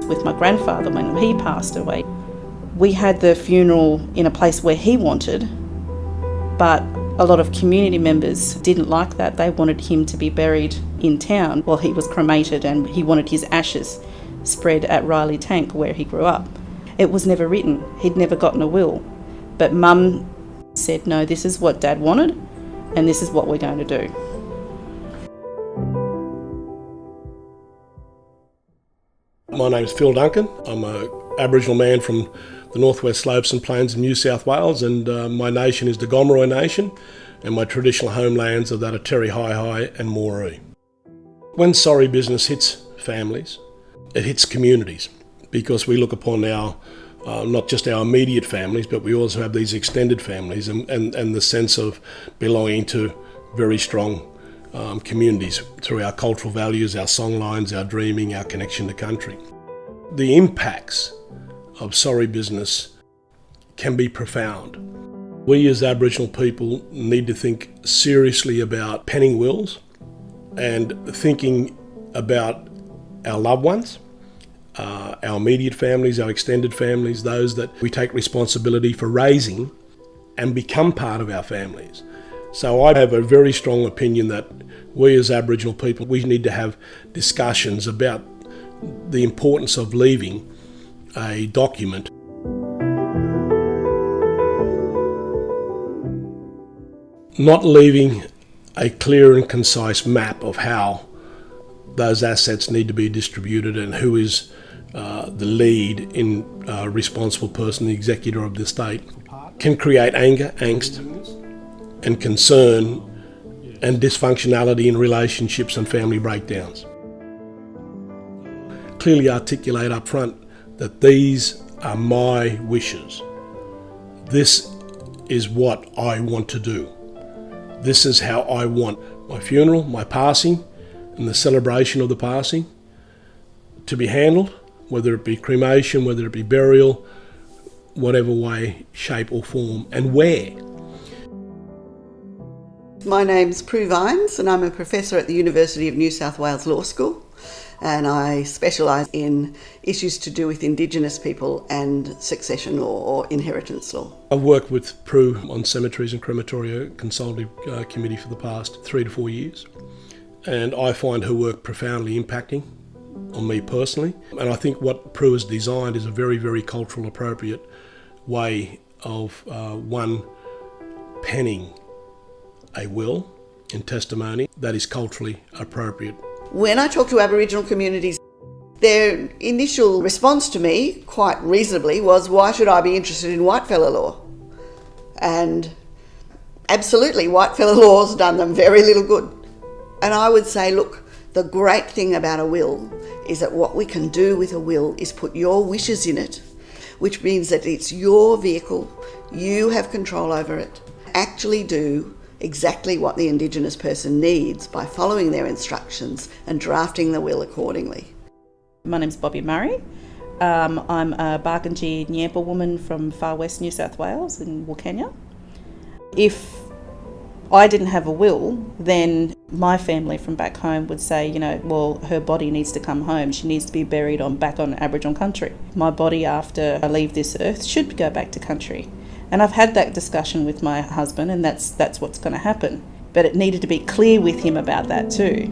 With my grandfather, when he passed away, we had the funeral in a place where he wanted, but a lot of community members didn't like that. They wanted him to be buried in town while he was cremated, and he wanted his ashes spread at Riley Tank where he grew up. It was never written. He'd never gotten a will. But Mum said, no, this is what Dad wanted and this is what we're going to do. My name's Phil Duncan. I'm an Aboriginal man from the Northwest Slopes and Plains of New South Wales, and my nation is the Gomeroi Nation, and my traditional homelands are that of Terry Hi and Moree. When sorry business hits families, it hits communities, because we look upon our not just our immediate families, but we also have these extended families and the sense of belonging to very strong communities through our cultural values, our songlines, our dreaming, our connection to country. The impacts of sorry business can be profound. We as Aboriginal people need to think seriously about penning wills and thinking about our loved ones, our immediate families, our extended families, those that we take responsibility for raising and become part of our families. So I have a very strong opinion that we as Aboriginal people, we need to have discussions about the importance of leaving a document. Not leaving a clear and concise map of how those assets need to be distributed and who is the lead in responsible person, the executor of the estate, can create anger, angst and concern and dysfunctionality in relationships and family breakdowns. Clearly articulate up front that these are my wishes. This is what I want to do. This is how I want my funeral, my passing, and the celebration of the passing to be handled, whether it be cremation, whether it be burial, whatever way, shape or form, and where. My name's Prue Vines and I'm a professor at the University of New South Wales Law School, and I specialise in issues to do with Indigenous people and succession law or inheritance law. I've worked with Prue on Cemeteries and Crematoria Consultative Committee for the past 3 to 4 years, and I find her work profoundly impacting on me personally. And I think what Prue has designed is a very, very cultural appropriate way of penning a will and testimony that is culturally appropriate. When I talk to Aboriginal communities, their initial response to me, quite reasonably, was, why should I be interested in whitefellow law? And absolutely, whitefellow law has done them very little good. And I would say, look, the great thing about a will is that what we can do with a will is put your wishes in it, which means that it's your vehicle, you have control over it. Actually do exactly what the Indigenous person needs by following their instructions and drafting the will accordingly. My name's Bobby Murray. I'm a Barkindji Nyampa woman from far west New South Wales in Wilcannia. If I didn't have a will, then my family from back home would say, well, her body needs to come home. She needs to be buried back on Aboriginal country. My body, after I leave this earth, should go back to country. And I've had that discussion with my husband, and that's what's going to happen. But it needed to be clear with him about that too.